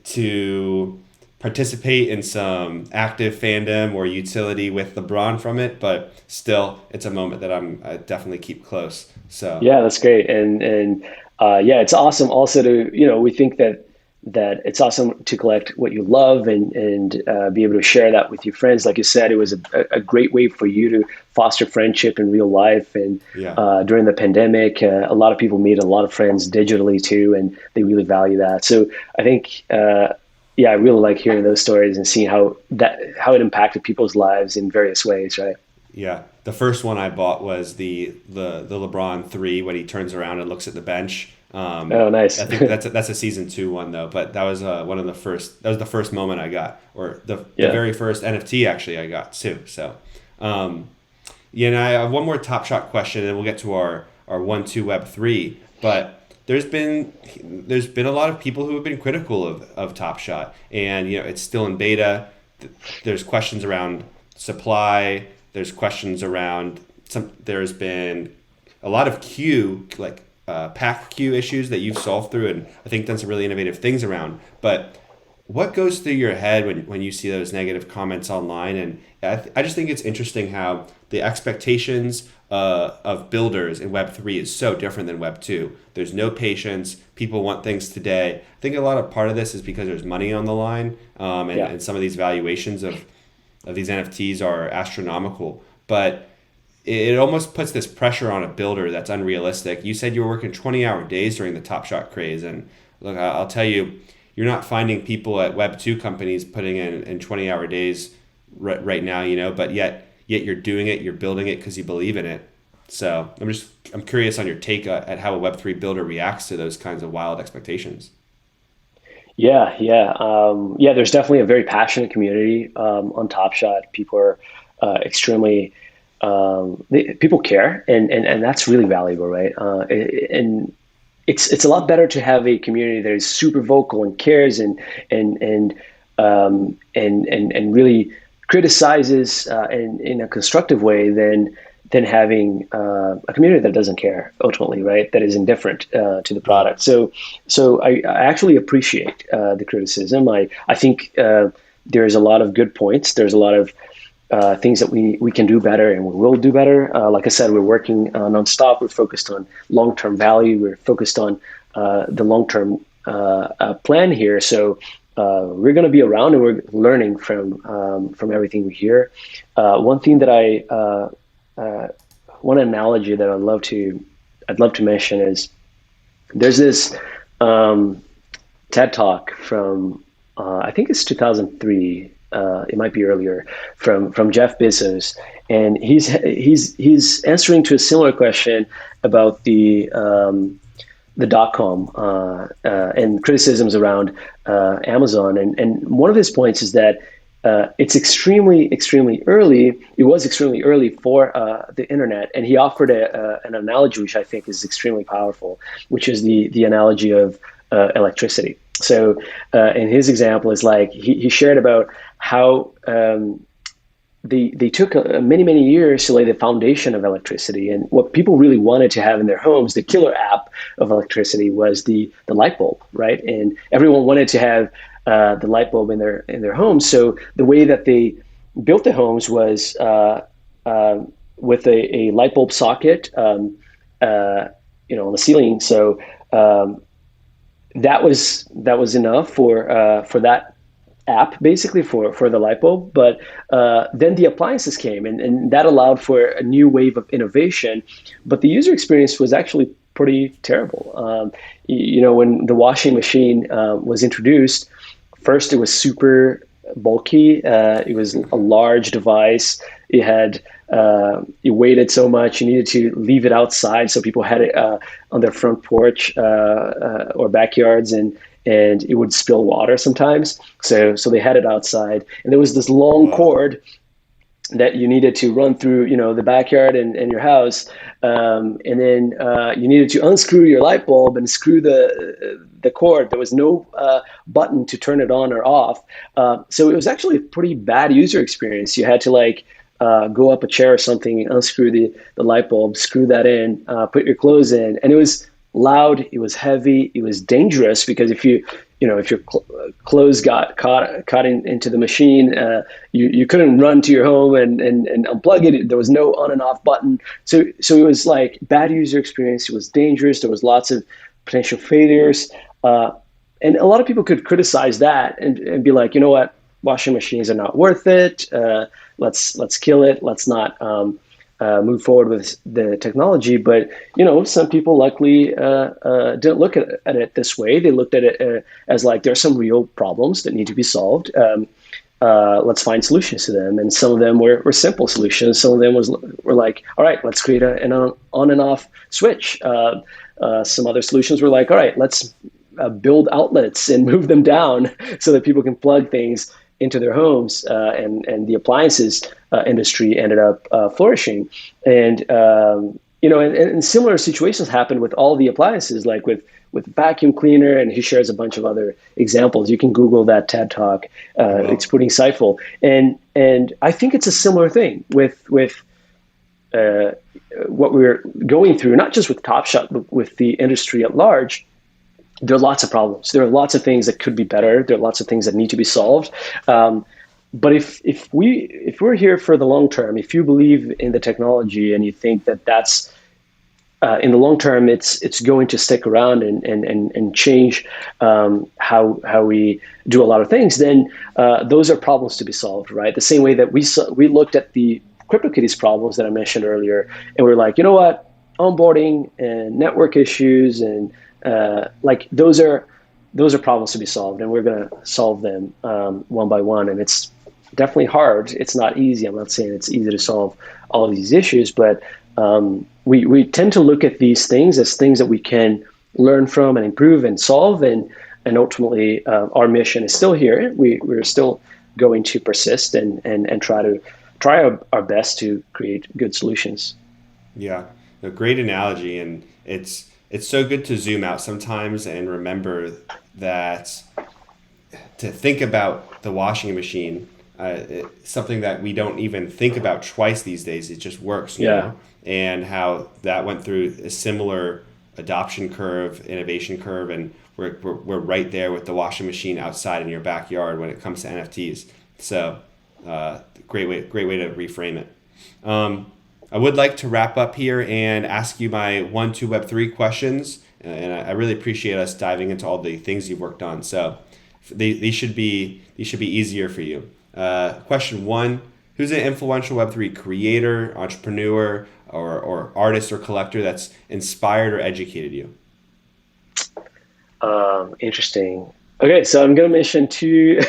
C: to participate in some active fandom or utility with LeBron from it, but still, it's a moment that I definitely keep close. So
A: yeah, that's great, and it's awesome. Also, we think that it's awesome to collect what you love and be able to share that with your friends. Like you said, it was a great way for you to foster friendship in real life. And during the pandemic, a lot of people made a lot of friends digitally too, and they really value that. So I think, I really like hearing those stories and seeing how it impacted people's lives in various ways, right?
C: Yeah. The first one I bought was the LeBron 3 when he turns around and looks at the bench.
A: Oh, nice.
C: I think that's a season 2 one though, but that was one of the first. That was the first moment I got, or the very first NFT actually I got too. So, and I have one more Top Shot question, and then we'll get to our 1-2 Web3. But there's been a lot of people who have been critical of Top Shot, and it's still in beta. There's questions around supply. There's questions around there's been a lot of queue, like pack queue issues that you've solved through, and I think done some really innovative things around. But what goes through your head when you see those negative comments online? And I just think it's interesting how the expectations of builders in Web3 is so different than Web2. There's no patience. People want things today. I think a lot of part of this is because there's money on the line, and some of these valuations of these NFTs are astronomical. But it almost puts this pressure on a builder that's unrealistic. You said you were working 20-hour days during the Top Shot craze, and look, I'll tell you, you're not finding people at Web2 companies putting in 20-hour days right now, but yet you're doing it, you're building it because you believe in it. So I'm curious on your take at how a Web3 builder reacts to those kinds of wild expectations.
A: Yeah. There's definitely a very passionate community on Top Shot. People are extremely people care, and that's really valuable, right? And it's a lot better to have a community that is super vocal and cares and really criticizes in a constructive way than having a community that doesn't care ultimately, right? That is indifferent to the product. So I actually appreciate the criticism. I think there's a lot of good points. There's a lot of things that we can do better and we will do better. Like I said, we're working nonstop. We're focused on long-term value. We're focused on the long-term plan here. So we're going to be around and we're learning from everything we hear. One thing that one analogy that I'd love to mention is there's this TED Talk from I think it's 2003. It might be earlier, from Jeff Bezos, and he's answering to a similar question about the .com and criticisms around Amazon, and one of his points is that it's extremely early. It was extremely early for the internet, and he offered an analogy which I think is extremely powerful, which is the analogy of electricity. So, in his example, is like he shared about how they took many years to lay the foundation of electricity, and what people really wanted to have in their homes, the killer app of electricity, was the light bulb, right? And everyone wanted to have the light bulb in their homes. So the way that they built the homes was with a light bulb socket, on the ceiling. So that was enough for that app, basically for the light bulb. But then the appliances came, and that allowed for a new wave of innovation. But the user experience was actually pretty terrible. When the washing machine was introduced, first it was super bulky. It was a large device. It weighted so much. You needed to leave it outside, so people had it on their front porch or backyards, and it would spill water sometimes. So they had it outside, and there was this long cord that you needed to run through, the backyard and your house, and then you needed to unscrew your light bulb and screw the cord. There was no button to turn it on or off, so it was actually a pretty bad user experience. You had to go up a chair or something, unscrew the light bulb, screw that in, put your clothes in, and it was loud, it was heavy, it was dangerous, because if your clothes got caught into the machine, you couldn't run to your home and unplug it. There was no on and off button. So it was like bad user experience. It was dangerous. There was lots of potential failures. And a lot of people could criticize that and be like, you know what, washing machines are not worth it. Let's kill it. Let's not move forward with the technology. But some people luckily didn't look at it this way. They looked at it as like, there's some real problems that need to be solved. Let's find solutions to them. And some of them were simple solutions. Some of them were like, all right, let's create an on and off switch. Some other solutions were like, all right, let's build outlets and move them down so that people can plug things into their homes, and the appliances industry ended up flourishing. And and similar situations happened with all the appliances, like with vacuum cleaner, and he shares a bunch of other examples. You can Google that TED Talk. It's pretty insightful, and I think it's a similar thing with what we're going through, not just with Top Shot, but with the industry at large. There are lots of problems. There are lots of things that could be better. There are lots of things that need to be solved. But if we're here for the long term, if you believe in the technology and you think that that's in the long term, it's going to stick around and change how we do a lot of things, then those are problems to be solved, right? The same way that we looked at the CryptoKitties problems that I mentioned earlier, and we're like, you know what, onboarding and network issues and those are problems to be solved, and we're going to solve them one by one. And it's definitely hard. It's not easy. I'm not saying it's easy to solve all of these issues, but we tend to look at these things as things that we can learn from and improve and solve. And ultimately, our mission is still here. We're still going to persist and try our best to create good solutions.
C: Yeah, a great analogy, and it's so good to zoom out sometimes and remember that to think about the washing machine, something that we don't even think about twice these days. It just works, you know? And how that went through a similar adoption curve, innovation curve, and we're right there with the washing machine outside in your backyard when it comes to NFTs. So great way to reframe it. I would like to wrap up here and ask you my 1-2 Web3 questions, and I really appreciate us diving into all the things you've worked on. So these should be easier for you. Question 1: who's an influential Web3 creator, entrepreneur, or artist or collector that's inspired or educated you?
A: Interesting. Okay, so I'm going to mention two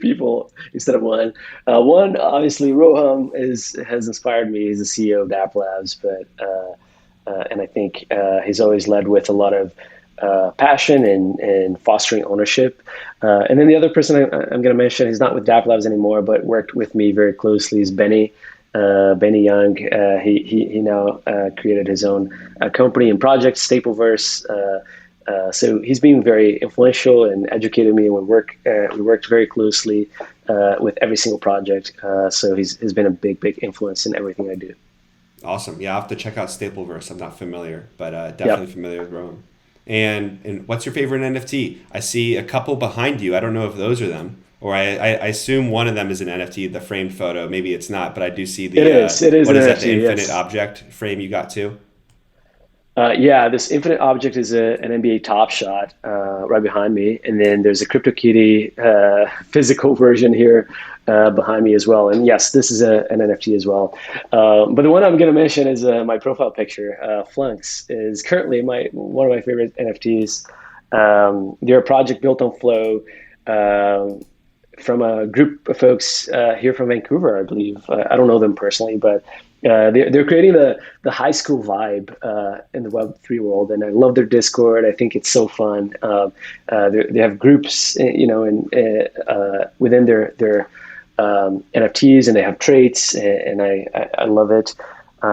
A: people instead of one. One, obviously, Roham has inspired me. He's the CEO of Dapper Labs, and I think he's always led with a lot of passion and fostering ownership. And then the other person I'm going to mention, he's not with Dapper Labs anymore, but worked with me very closely, is Benny. Benny Young. He now created his own company and project, Stapleverse. So he's been very influential and educated me, and we worked very closely with every single project. So he's been a big influence in everything I do.
C: Awesome. Yeah, I'll have to check out Stapleverse. I'm not familiar, but definitely familiar with Rowan. And what's your favorite NFT? I see a couple behind you. I don't know if those are them, or I assume one of them is an NFT, the framed photo. Maybe it's not, but I do see the.
A: It is. It is
C: what
A: an
C: is
A: NFT.
C: that? The infinite
A: Yes.
C: object frame you got too.
A: Yeah, this infinite object is an NBA Top Shot right behind me, and then there's a CryptoKitty physical version here behind me as well. And yes, this is an NFT as well. But the one I'm going to mention is my profile picture. Flunks is currently one of my favorite NFTs. They're a project built on Flow from a group of folks here from Vancouver, I believe. I don't know them personally, but they're creating the high school vibe in the Web3 world, and I love their Discord. I think it's so fun. They have groups, within their NFTs, and they have traits, and I love it.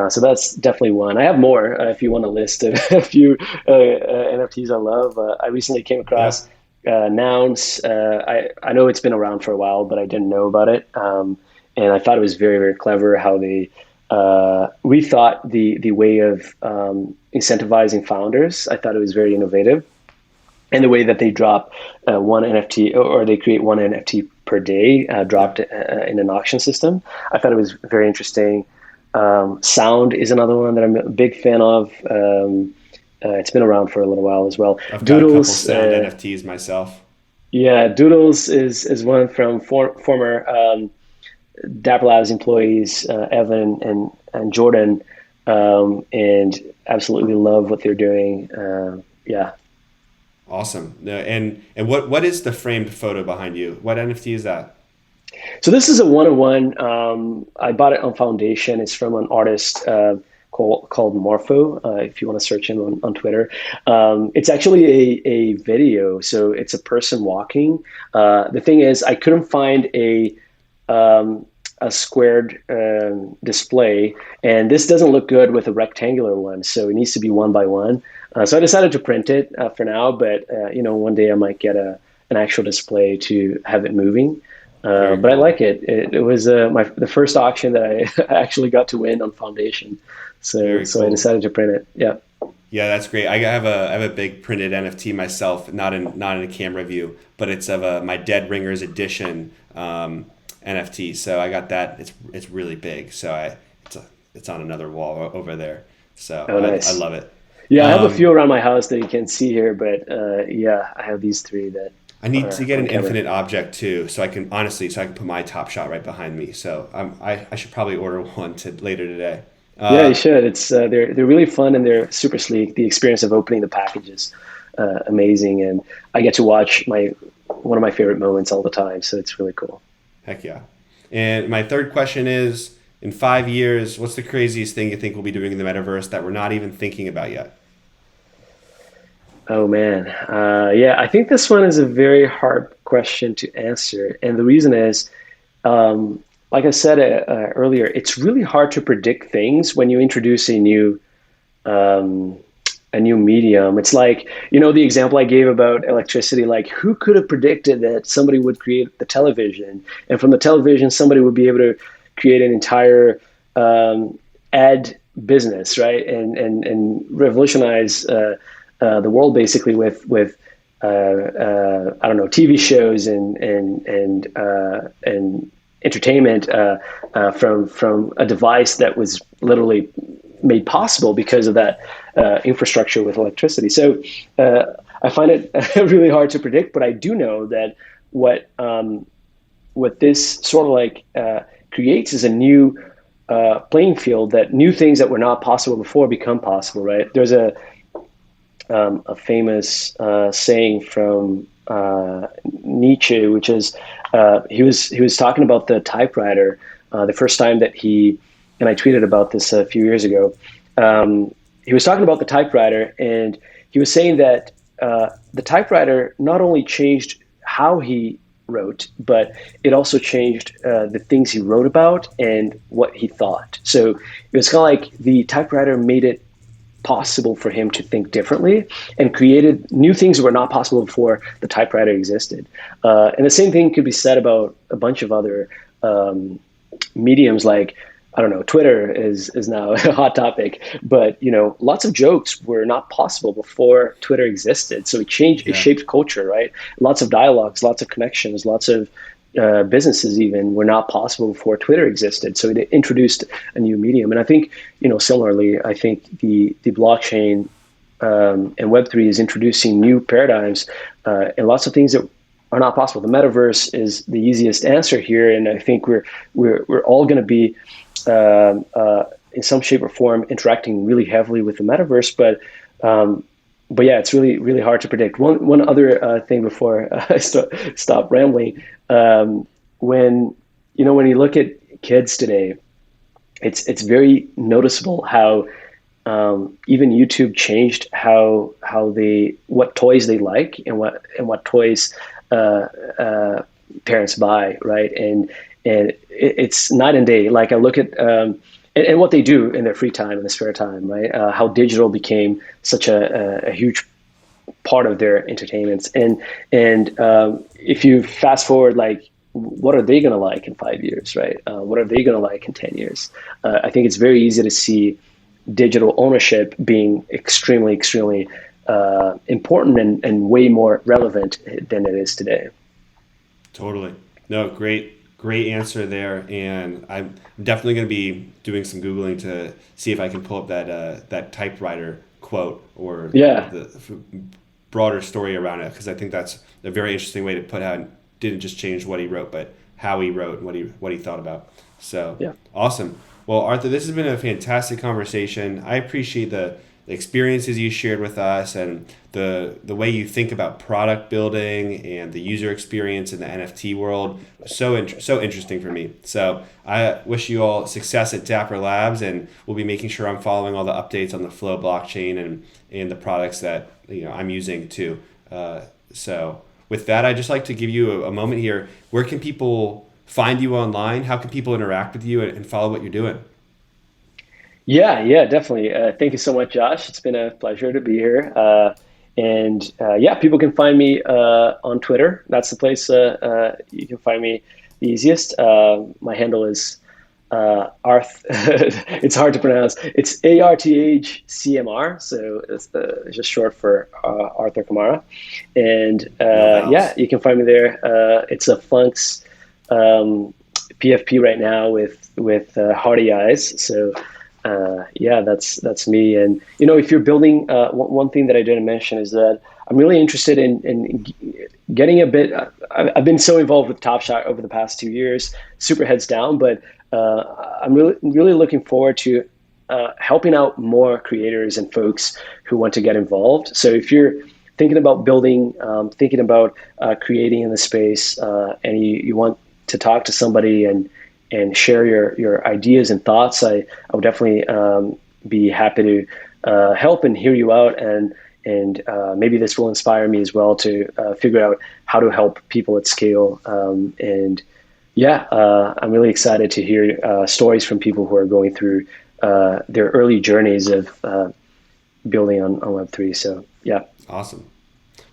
A: So that's definitely one. I have more if you want a list of a few NFTs I love. I recently came across Nouns. I know it's been around for a while, but I didn't know about it, and I thought it was very clever how they rethought the way of incentivizing founders. I thought it was very innovative. And the way that they drop one NFT, or they create one NFT per day, dropped in an auction system. I thought it was very interesting. Sound is another one that I'm a big fan of. It's been around for a little while as well.
C: I've
A: Doodles,
C: got a couple sound NFTs myself.
A: Yeah, Doodles is one from former Dapper Labs employees, Evan and Jordan, and absolutely love what they're doing. Yeah.
C: Awesome. And what is the framed photo behind you? What NFT is that?
A: So this is a one-on-one. I bought it on Foundation. It's from an artist called Morpho. If you want to search him on Twitter, it's actually a video. So it's a person walking. The thing is, I couldn't find a squared display, and this doesn't look good with a rectangular one. So it needs to be one by one. So I decided to print it for now, but one day I might get an actual display to have it moving. But I like it. It was the first auction that I actually got to win on Foundation. So I decided to print it. Yeah.
C: Yeah, that's great. I have a big printed NFT myself, not in a camera view, but it's of my Dead Ringers edition NFT. So I got that. It's really big. So it's on another wall over there. So
A: nice.
C: I love it.
A: Yeah, I have a few around my house that you can't see here, but I have these three that.
C: I need to get an infinite object too, so I can put my Top Shot right behind me. So I should probably order one later today.
A: Yeah, you should. It's they're really fun and they're super sleek. The experience of opening the package is amazing, and I get to watch one of my favorite moments all the time. So it's really cool.
C: Heck yeah! And my third question is: in 5 years, what's the craziest thing you think we'll be doing in the metaverse that we're not even thinking about yet?
A: Oh man, I think this one is a very hard question to answer, and the reason is, like I said earlier, it's really hard to predict things when you introduce a new medium. It's like the example I gave about electricity. Like, who could have predicted that somebody would create the television, and from the television somebody would be able to create an entire ad business, right? And revolutionize the world basically with I don't know, TV shows and entertainment from a device that was literally made possible because of that infrastructure with electricity. So I find it really hard to predict, but I do know that what this sort of like creates is a new playing field, that new things that were not possible before become possible, right? There's a famous saying from Nietzsche, which is he was talking about the typewriter the first time that and I tweeted about this a few years ago. He was talking about the typewriter, and he was saying that the typewriter not only changed how he wrote, but it also changed the things he wrote about and what he thought. So it was kind of like the typewriter made it possible for him to think differently and created new things that were not possible before the typewriter existed. And the same thing could be said about a bunch of other mediums, like, I don't know, Twitter is now a hot topic, but lots of jokes were not possible before Twitter existed. So it changed, it shaped culture, right? Lots of dialogues, lots of connections, lots of businesses even were not possible before Twitter existed. So it introduced a new medium. And I think, similarly, I think the blockchain and Web3 is introducing new paradigms and lots of things that are not possible. The metaverse is the easiest answer here, and I think we're all going to be in some shape or form interacting really heavily with the metaverse. But yeah, it's really, really hard to predict. One other thing before I stop rambling, when you look at kids today, it's very noticeable how even YouTube changed what toys they like and what toys parents buy, right? And it's night and day. Like I look at and what they do in their free time, in their spare time, right? How digital became such a huge part of their entertainments. And if you fast forward, like, what are they going to like in 5 years, right? What are they going to like in 10 years? I think it's very easy to see digital ownership being extremely, extremely important and way more relevant than it is today.
C: Totally. No, great answer there. And I'm definitely going to be doing some Googling to see if I can pull up that typewriter quote or the broader story around it, because I think that's a very interesting way to put how it didn't just change what he wrote, but how he wrote and what he thought about. So awesome. Well, Arthur, this has been a fantastic conversation. I appreciate the experiences you shared with us and the way you think about product building and the user experience in the NFT world. So interesting for me. So I wish you all success at Dapper Labs, and we'll be making sure I'm following all the updates on the Flow blockchain and the products that I'm using too. So with that, I'd just like to give you a moment here. Where can people find you online? How can people interact with you and follow what you're doing?
A: Yeah, definitely. Thank you so much, Josh. It's been a pleasure to be here. People can find me on Twitter. That's the place you can find me the easiest. My handle is Arth. It's hard to pronounce. It's ARTHCMR, so it's just short for Arthur Camara. And you can find me there. It's a Funks PFP right now with Hardy Eyes. So that's me. And if you're building, one thing that I didn't mention is that I'm really interested in getting a bit. I've been so involved with Top Shot over the past 2 years, super heads down, but I'm really looking forward to helping out more creators and folks who want to get involved. So if you're thinking about building, thinking about creating in the space, and you want to talk to somebody and share your ideas and thoughts, I would definitely be happy to help and hear you out, and maybe this will inspire me as well to figure out how to help people at scale. I'm really excited to hear stories from people who are going through their early journeys of building on Web3. So yeah.
C: Awesome.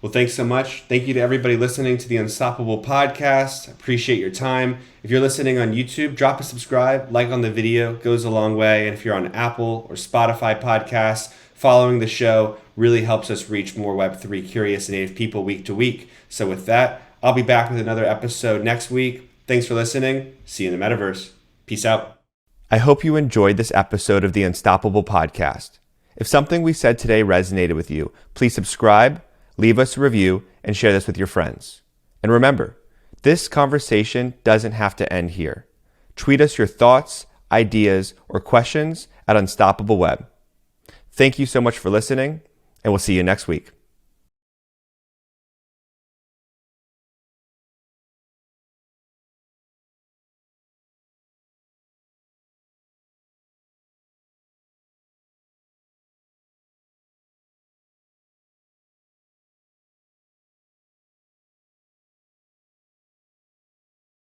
C: Well, thanks so much. Thank you to everybody listening to the Unstoppable podcast. Appreciate your time. If you're listening on YouTube, drop a subscribe, like on the video, goes a long way. And if you're on Apple or Spotify podcasts, following the show really helps us reach more Web3 curious and native people week to week. So with that, I'll be back with another episode next week. Thanks for listening. See you in the Metaverse. Peace out.
B: I hope you enjoyed this episode of the Unstoppable podcast. If something we said today resonated with you, please subscribe, leave us a review, and share this with your friends. And remember, this conversation doesn't have to end here. Tweet us your thoughts, ideas, or questions at Unstoppable Web. Thank you so much for listening, and we'll see you next week.